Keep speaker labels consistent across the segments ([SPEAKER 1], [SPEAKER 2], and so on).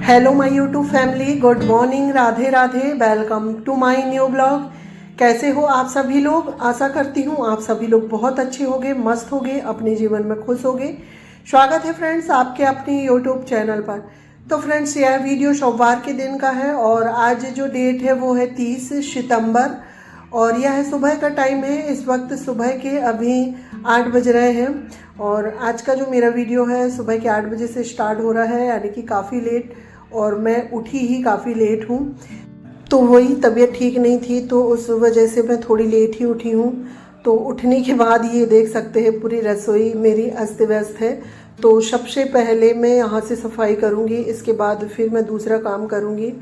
[SPEAKER 1] Hello my YouTube family, good morning, Radhe Radhe, welcome to my new blog. कैसे हो आप सभी लोग? आशा करती हूँ आप सभी लोग बहुत अच्छे होंगे, मस्त होंगे, अपने जीवन में खुश होंगे। स्वागत है फ्रेंड्स आपके अपने यूट्यूब चैनल पर। तो फ्रेंड्स यह वीडियो सोमवार के दिन का है और आज जो डेट है वो है 30 सितंबर और यह सुबह का टाइम है। इस वक्त सुबह के अभी 8 बज रहे हैं और आज का जो मेरा वीडियो है सुबह के 8 बजे से स्टार्ट हो रहा है, यानी कि काफ़ी लेट, और मैं उठी ही काफ़ी लेट हूँ। तो वही तबीयत ठीक नहीं थी तो उस वजह से मैं थोड़ी लेट ही उठी हूँ। तो उठने के बाद ये देख सकते हैं पूरी रसोई मेरी अस्त व्यस्त है। तो सबसे पहले मैं यहाँ से सफाई करूँगी, इसके बाद फिर मैं दूसरा काम करूँगी।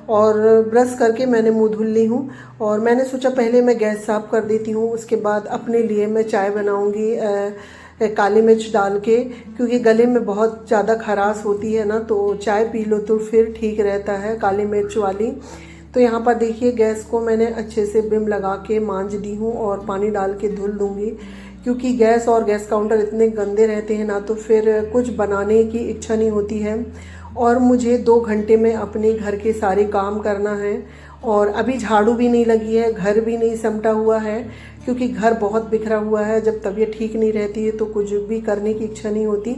[SPEAKER 1] और ब्रश करके मैंने मुँह धुल ली हूँ और मैंने सोचा पहले मैं गैस साफ़ कर देती हूँ, उसके बाद अपने लिए मैं चाय बनाऊँगी काली मिर्च डाल के, क्योंकि गले में बहुत ज़्यादा खराश होती है ना, तो चाय पी लो तो फिर ठीक रहता है काली मिर्च वाली। तो यहाँ पर देखिए गैस को मैंने अच्छे से बिम लगा के मांज दी हूँ और पानी डाल के धुल दूँगी, क्योंकि गैस और गैस काउंटर इतने गंदे रहते हैं ना, तो फिर कुछ बनाने की इच्छा नहीं होती है। और मुझे 2 घंटे में अपने घर के सारे काम करना है और अभी झाड़ू भी नहीं लगी है, घर भी नहीं समटा हुआ है, क्योंकि घर बहुत बिखरा हुआ है। जब तबीयत ठीक नहीं रहती है तो कुछ भी करने की इच्छा नहीं होती।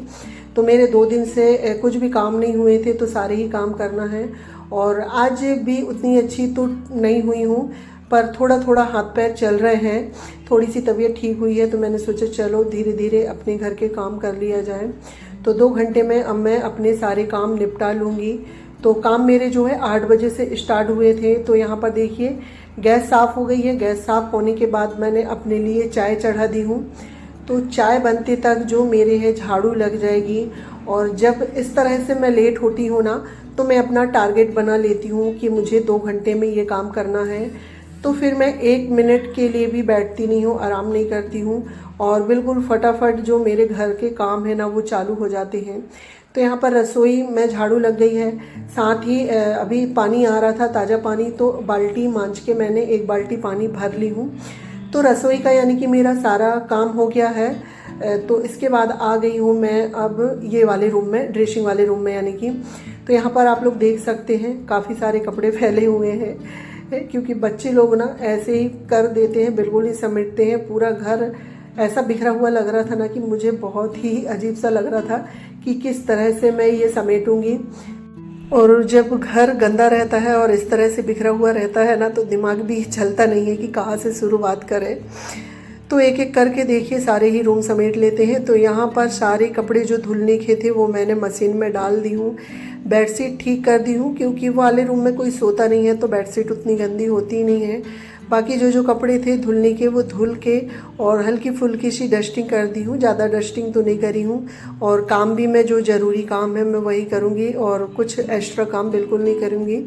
[SPEAKER 1] तो मेरे 2 दिन से कुछ भी काम नहीं हुए थे, तो सारे ही काम करना है। और आज भी उतनी अच्छी तो नहीं हुई हूँ, पर थोड़ा थोड़ा हाथ पैर चल रहे हैं। थोड़ी सी तबीयत ठीक हुई है तो मैंने सोचा चलो धीरे धीरे अपने घर के काम कर लिया जाए। तो 2 घंटे में अब मैं अपने सारे काम निपटा लूँगी। तो काम मेरे जो है 8 बजे से स्टार्ट हुए थे। तो यहाँ पर देखिए गैस साफ़ हो गई है। गैस साफ़ होने के बाद मैंने अपने लिए चाय चढ़ा दी हूँ। तो चाय बनते तक जो मेरे है झाड़ू लग जाएगी। और जब इस तरह से मैं लेट होती हूँ ना, तो मैं अपना टारगेट बना लेती हूँ कि मुझे 2 घंटे में ये काम करना है। तो फिर मैं 1 मिनट के लिए भी बैठती नहीं हूँ, आराम नहीं करती हूँ और बिल्कुल फटाफट जो मेरे घर के काम है ना वो चालू हो जाते हैं। तो यहाँ पर रसोई में झाड़ू लग गई है, साथ ही अभी पानी आ रहा था ताज़ा पानी, तो बाल्टी मांज के मैंने 1 बाल्टी पानी भर ली हूँ। तो रसोई का यानी कि मेरा सारा काम हो गया है। तो इसके बाद आ गई हूँ मैं अब ये वाले रूम में, ड्रेसिंग वाले रूम में यानी कि। तो यहाँ पर आप लोग देख सकते हैं काफ़ी सारे कपड़े फैले हुए हैं, क्योंकि बच्चे लोग ना ऐसे ही कर देते हैं, बिल्कुल ही समेटते हैं। पूरा घर ऐसा बिखरा हुआ लग रहा था ना कि मुझे बहुत ही अजीब सा लग रहा था कि किस तरह से मैं ये समेटूंगी। और जब घर गंदा रहता है और इस तरह से बिखरा हुआ रहता है ना, तो दिमाग भी चलता नहीं है कि कहाँ से शुरुआत करें। तो एक एक करके देखिए सारे ही रूम समेट लेते हैं। तो यहाँ पर सारे कपड़े जो धुलने के थे वो मैंने मशीन में डाल दी हूँ। बेडशीट ठीक कर दी हूँ, क्योंकि वो वाले रूम में कोई सोता नहीं है तो बेडशीट उतनी गंदी होती नहीं है। बाकी जो जो कपड़े थे धुलने के वो धुल के और हल्की फुल्की सी डस्टिंग कर दी हूँ, ज़्यादा डस्टिंग तो नहीं करी हूँ। और काम भी मैं जो ज़रूरी काम है मैं वही करूँगी और कुछ एक्स्ट्रा काम बिल्कुल नहीं करूँगी,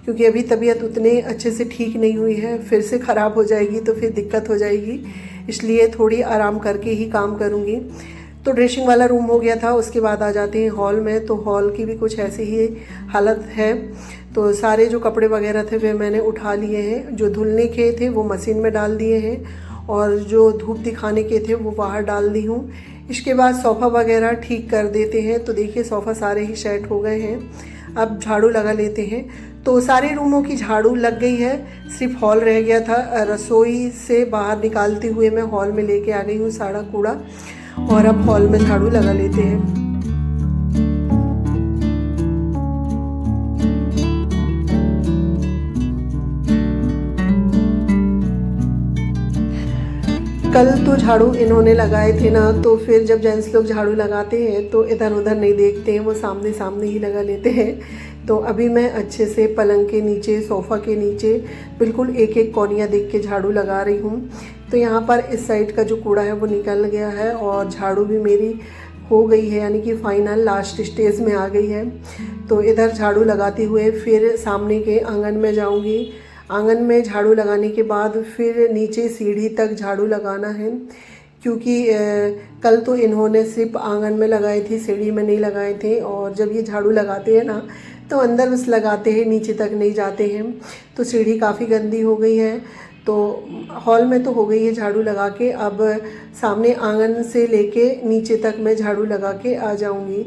[SPEAKER 1] क्योंकि अभी तबीयत उतने अच्छे से ठीक नहीं हुई है। फिर से ख़राब हो जाएगी तो फिर दिक्कत हो जाएगी, इसलिए थोड़ी आराम करके ही काम करूँगी। तो ड्रेसिंग वाला रूम हो गया था। उसके बाद आ जाते हैं हॉल में। तो हॉल की भी कुछ ऐसी ही हालत है। तो सारे जो कपड़े वगैरह थे वे मैंने उठा लिए हैं, जो धुलने के थे वो मशीन में डाल दिए हैं और जो धूप दिखाने के थे वो बाहर डाल दी हूँ। इसके बाद सोफ़ा वगैरह ठीक कर देते हैं। तो देखिए सोफ़ा सारे ही सेट हो गए हैं, अब झाड़ू लगा लेते हैं। तो सारे रूमों की झाड़ू लग गई है, सिर्फ हॉल रह गया था। रसोई से बाहर निकालते हुए मैं हॉल में लेके आ गई हूँ सारा कूड़ा, और अब हॉल में झाड़ू लगा लेते हैं। कल तो झाड़ू इन्होंने लगाए थे ना, तो फिर जब जेंट्स लोग झाड़ू लगाते हैं तो इधर उधर नहीं देखते हैं, वो सामने सामने ही लगा लेते हैं। तो अभी मैं अच्छे से पलंग के नीचे, सोफ़ा के नीचे बिल्कुल एक एक कोनिया देख के झाड़ू लगा रही हूँ। तो यहाँ पर इस साइड का जो कूड़ा है वो निकल गया है और झाड़ू भी मेरी हो गई है, यानी कि फाइनल लास्ट स्टेज में आ गई है। तो इधर झाड़ू लगाते हुए फिर सामने के आंगन में जाऊँगी। आंगन में झाड़ू लगाने के बाद फिर नीचे सीढ़ी तक झाड़ू लगाना है, क्योंकि कल तो इन्होंने सिर्फ आंगन में लगाए थे, सीढ़ी में नहीं लगाए थे। और जब ये झाड़ू लगाते हैं ना तो अंदर बस लगाते हैं, नीचे तक नहीं जाते हैं। तो सीढ़ी काफ़ी गंदी हो गई है। तो हॉल में तो हो गई है झाड़ू लगा के, अब सामने आंगन से लेके नीचे तक मैं झाड़ू लगा के आ जाऊंगी।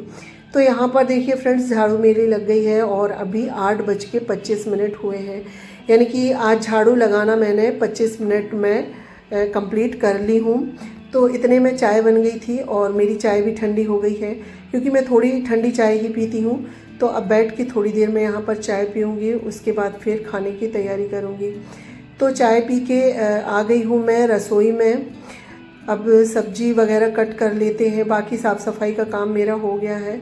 [SPEAKER 1] तो यहाँ पर देखिए फ्रेंड्स, झाड़ू मेरी लग गई है और अभी 8:25 हुए हैं। यानी कि आज झाड़ू लगाना मैंने 25 मिनट में कंप्लीट कर ली हूँ। तो इतने में चाय बन गई थी और मेरी चाय भी ठंडी हो गई है, क्योंकि मैं थोड़ी ठंडी चाय ही पीती हूँ। तो अब बैठ के थोड़ी देर में यहाँ पर चाय पीऊँगी, उसके बाद फिर खाने की तैयारी करूँगी। तो चाय पी के आ गई हूँ मैं रसोई में। अब सब्जी वगैरह कट कर लेते हैं, बाकी साफ़ सफाई का काम मेरा हो गया है,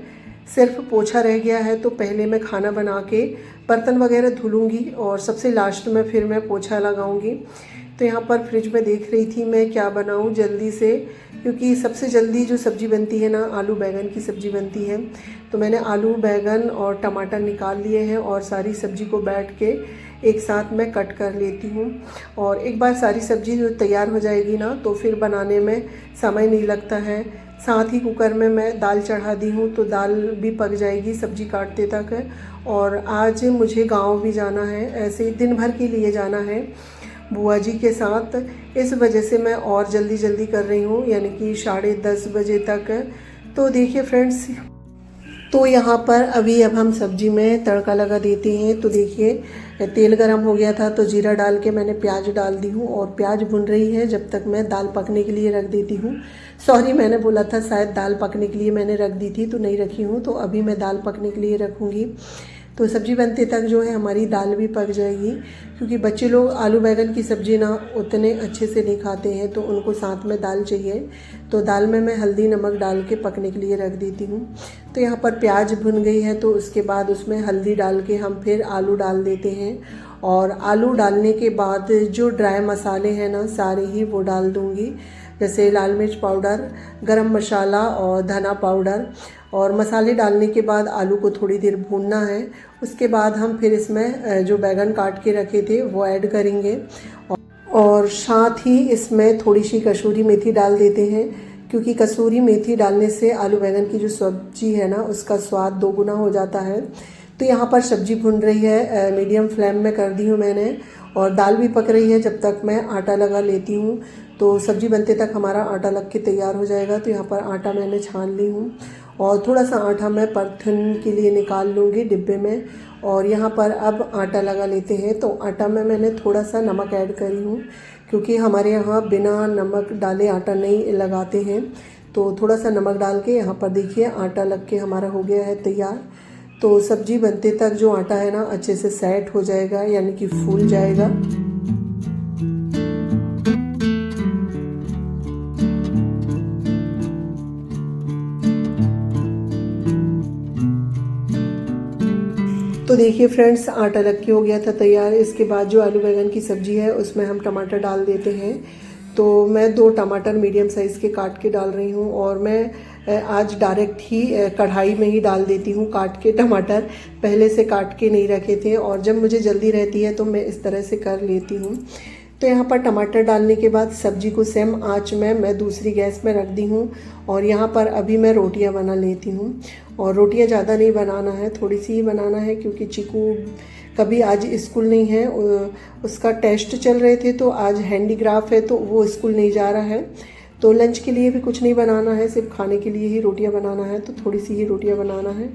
[SPEAKER 1] सिर्फ पोछा रह गया है। तो पहले मैं खाना बना के बर्तन वगैरह धुलूँगी और सबसे लास्ट में फिर मैं पोछा लगाऊँगी। तो यहाँ पर फ्रिज में देख रही थी मैं क्या बनाऊँ जल्दी से, क्योंकि सबसे जल्दी जो सब्ज़ी बनती है ना, आलू बैंगन की सब्ज़ी बनती है। तो मैंने आलू बैंगन और टमाटर निकाल लिए हैं और सारी सब्ज़ी को बैठ के एक साथ मैं कट कर लेती हूँ। और एक बार सारी सब्ज़ी जो तैयार हो जाएगी ना, तो फिर बनाने में समय नहीं लगता है। साथ ही कुकर में मैं दाल चढ़ा दी हूँ, तो दाल भी पक जाएगी सब्ज़ी काटते तक। और आज मुझे गाँव भी जाना है, ऐसे ही दिन भर के लिए जाना है बुआ जी के साथ। इस वजह से मैं और जल्दी कर रही हूँ, यानी कि 10:30 बजे तक। तो देखिए फ्रेंड्स, तो यहाँ पर अभी अब हम सब्जी में तड़का लगा देते हैं। तो देखिए तेल गरम हो गया था, तो जीरा डाल के मैंने प्याज डाल दी हूँ और प्याज भुन रही है जब तक मैं दाल पकने के लिए रख देती हूँ। सॉरी, मैंने बोला था शायद दाल पकने के लिए मैंने रख दी थी, तो नहीं रखी हूँ। तो अभी मैं दाल पकने के लिए रखूँगी। तो सब्ज़ी बनते तक जो है हमारी दाल भी पक जाएगी, क्योंकि बच्चे लोग आलू बैंगन की सब्ज़ी ना उतने अच्छे से नहीं खाते हैं, तो उनको साथ में दाल चाहिए। तो दाल में मैं हल्दी नमक डाल के पकने के लिए रख देती हूँ। तो यहाँ पर प्याज भुन गई है, तो उसके बाद उसमें हल्दी डाल के हम फिर आलू डाल देते हैं। और आलू डालने के बाद जो ड्राई मसाले हैं ना, सारे ही वो डाल दूँगी, जैसे लाल मिर्च पाउडर, गरम मसाला और धना पाउडर। और मसाले डालने के बाद आलू को थोड़ी देर भूनना है। उसके बाद हम फिर इसमें जो बैंगन काट के रखे थे वो ऐड करेंगे, और साथ ही इसमें थोड़ी सी कसूरी मेथी डाल देते हैं, क्योंकि कसूरी मेथी डालने से आलू बैंगन की जो सब्जी है ना, उसका स्वाद दोगुना हो जाता है। तो यहाँ पर सब्जी भुन रही है, मीडियम फ्लेम में कर दी हूँ मैंने, और दाल भी पक रही है जब तक मैं आटा लगा लेती हूँ। तो सब्जी बनते तक हमारा आटा लग के तैयार हो जाएगा। तो यहाँ पर आटा मैंने छान ली हूँ और थोड़ा सा आटा मैं परथन के लिए निकाल लूँगी डिब्बे में। और यहाँ पर अब आटा लगा लेते हैं। तो आटा में मैंने थोड़ा सा नमक ऐड करी हूँ, क्योंकि हमारे यहाँ बिना नमक डाले आटा नहीं लगाते हैं। तो थोड़ा सा नमक डाल के यहाँ पर देखिए आटा लग के हमारा हो गया है तैयार। तो सब्जी बनते तक जो आटा है ना, अच्छे से सेट हो जाएगा, यानी कि फूल जाएगा। तो देखिए फ्रेंड्स, आटा लग के हो गया था तैयार। इसके बाद जो आलू बैंगन की सब्ज़ी है उसमें हम टमाटर डाल देते हैं। तो मैं 2 टमाटर मीडियम साइज़ के काट के डाल रही हूँ, और मैं आज डायरेक्ट ही कढ़ाई में ही डाल देती हूँ काट के टमाटर। पहले से काट के नहीं रखे थे, और जब मुझे जल्दी रहती है तो मैं इस तरह से कर लेती हूँ। तो यहाँ पर टमाटर डालने के बाद सब्जी को सेम आंच में मैं दूसरी गैस में रख दी हूँ, और यहाँ पर अभी मैं रोटियाँ बना लेती हूँ। और रोटियाँ ज़्यादा नहीं बनाना है, थोड़ी सी ही बनाना है, क्योंकि चीकू कभी आज स्कूल नहीं है, उसका टेस्ट चल रहे थे, तो आज हैंडीक्राफ्ट है, तो वो स्कूल नहीं जा रहा है। तो लंच के लिए भी कुछ नहीं बनाना है, सिर्फ खाने के लिए ही रोटियां बनाना है। तो थोड़ी सी ही रोटियां बनाना है।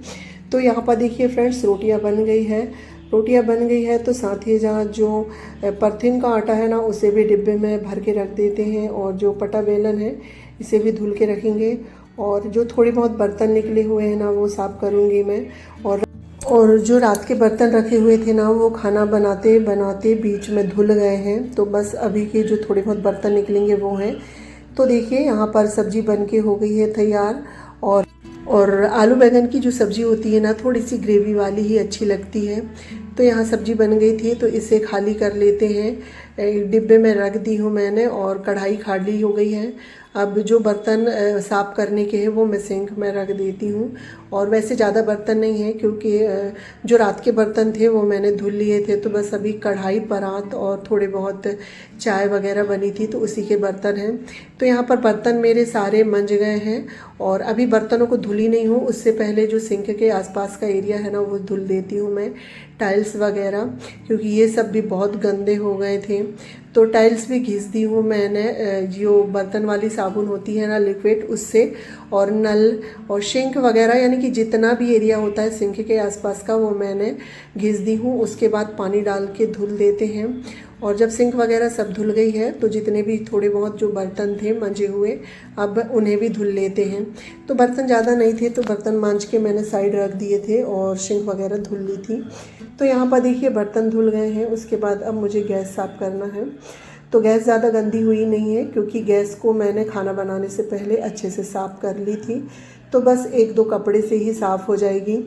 [SPEAKER 1] तो यहाँ पर देखिए फ्रेंड्स, रोटियां बन गई है। रोटियां बन गई है तो साथ ही जहाँ जो परथिन का आटा है ना, उसे भी डिब्बे में भर के रख देते हैं, और जो पटा बेलन है इसे भी धुल के रखेंगे। और जो थोड़े बहुत बर्तन निकले हुए हैं ना, वो साफ़ करूँगी मैं। और जो रात के बर्तन रखे हुए थे ना, वो खाना बनाते बनाते बीच में धुल गए हैं। तो बस अभी के जो थोड़े बहुत बर्तन निकलेंगे वो हैं। तो देखिए यहाँ पर सब्जी बन के हो गई है तैयार। और आलू बैंगन की जो सब्ज़ी होती है ना, थोड़ी सी ग्रेवी वाली ही अच्छी लगती है। तो यहाँ सब्जी बन गई थी, तो इसे खाली कर लेते हैं। डिब्बे में रख दी हूँ मैंने, और कढ़ाई खाली हो गई है। अब जो बर्तन साफ़ करने के हैं वो मैं सिंक में रख देती हूँ। और वैसे ज़्यादा बर्तन नहीं है, क्योंकि जो रात के बर्तन थे वो मैंने धुल लिए थे। तो बस अभी कढ़ाई, परात और थोड़े बहुत चाय वगैरह बनी थी, तो उसी के बर्तन हैं। तो यहाँ पर बर्तन मेरे सारे मंज गए हैं, और अभी बर्तनों को धुली नहीं हूँ। उससे पहले जो सिंक के आसपास का एरिया है ना, वो धुल देती हूँ मैं, टाइल्स वगैरह, क्योंकि ये सब भी बहुत गंदे हो गए थे। तो टाइल्स भी घिस दी हूँ मैंने, जो बर्तन वाली साबुन होती है ना लिक्विड, उससे। और नल और सिंक वगैरह यानी कि जितना भी एरिया होता है सिंक के आसपास का वो मैंने घिस दी हूँ। उसके बाद पानी डाल के धुल देते हैं। और जब सिंक वगैरह सब धुल गई है तो जितने भी थोड़े बहुत जो बर्तन थे मंजे हुए, अब उन्हें भी धुल लेते हैं। तो बर्तन ज़्यादा नहीं थे तो बर्तन मांज के मैंने साइड रख दिए थे और सिंक वगैरह धुल ली थी। तो यहाँ पर देखिए बर्तन धुल गए हैं। उसके बाद अब मुझे गैस साफ़ करना है। तो गैस ज़्यादा गंदी हुई नहीं है क्योंकि गैस को मैंने खाना बनाने से पहले अच्छे से साफ़ कर ली थी। तो बस एक दो कपड़े से ही साफ़ हो जाएगी।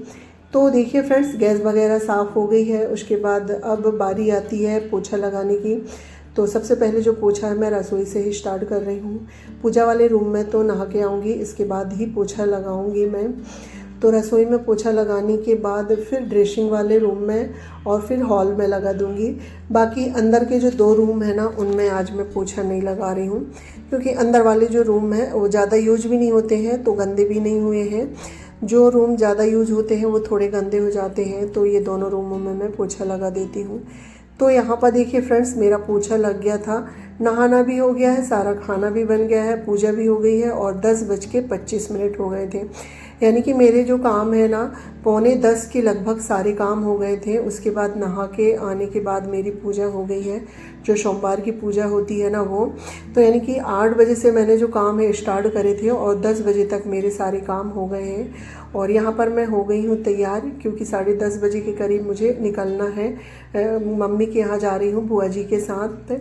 [SPEAKER 1] तो देखिए फ्रेंड्स, गैस वगैरह साफ़ हो गई है। उसके बाद अब बारी आती है पोछा लगाने की। तो सबसे पहले जो पोछा है मैं रसोई से ही स्टार्ट कर रही हूँ। पूजा वाले रूम में तो नहा के आऊँगी, इसके बाद ही पोछा लगाऊँगी मैं। तो रसोई में पोछा लगाने के बाद फिर ड्रेसिंग वाले रूम में और फिर हॉल में लगा दूँगी। बाकी अंदर के जो 2 रूम है ना, उनमें आज मैं पोछा नहीं लगा रही हूँ क्योंकि अंदर वाले जो रूम हैं वो ज़्यादा यूज भी नहीं होते हैं तो गंदे भी नहीं हुए हैं। जो रूम ज़्यादा यूज होते हैं वो थोड़े गंदे हो जाते हैं, तो ये दोनों रूमों में मैं पोछा लगा देती हूँ। तो यहाँ पर देखिए फ्रेंड्स, मेरा पोछा लग गया था, नहाना भी हो गया है, सारा खाना भी बन गया है, पूजा भी हो गई है और 10:25 हो गए थे। यानी कि मेरे जो काम है ना 9:45 के लगभग सारे काम हो गए थे। उसके बाद नहा के आने के बाद मेरी पूजा हो गई है, जो सोमवार की पूजा होती है ना वो। तो यानी कि 8 बजे से मैंने जो काम है स्टार्ट करे थे और 10 बजे तक मेरे सारे काम हो गए हैं। और यहाँ पर मैं हो गई हूँ तैयार क्योंकि 10:30 बजे के करीब मुझे निकलना है। मम्मी के यहाँ जा रही हूँ बुआ जी के साथ।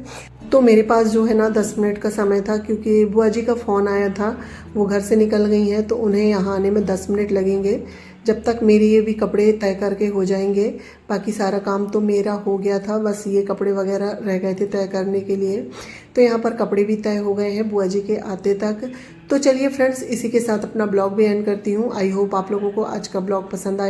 [SPEAKER 1] तो मेरे पास जो है ना 10 मिनट का समय था क्योंकि बुआ जी का फ़ोन आया था, वो घर से निकल गई हैं तो उन्हें यहाँ आने में 10 मिनट लगेंगे। जब तक मेरे ये भी कपड़े तय करके हो जाएंगे। बाकी सारा काम तो मेरा हो गया था, बस ये कपड़े वगैरह रह गए थे तय करने के लिए। तो यहाँ पर कपड़े भी तय हो गए हैं बुआ जी के आते तक। तो चलिए फ्रेंड्स, इसी के साथ अपना ब्लॉग भी एंड करती हूँ। आई होप आप लोगों को आज का ब्लॉग पसंद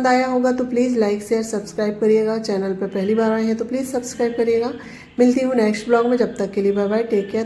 [SPEAKER 1] आया होगा तो प्लीज़ लाइक शेयर सब्सक्राइब करिएगा। चैनल पर पहली बार आए हैं तो प्लीज़ सब्सक्राइब करिएगा। मिलती हूँ नेक्स्ट ब्लॉग में, जब तक के लिए बाय बाय, टेक केयर।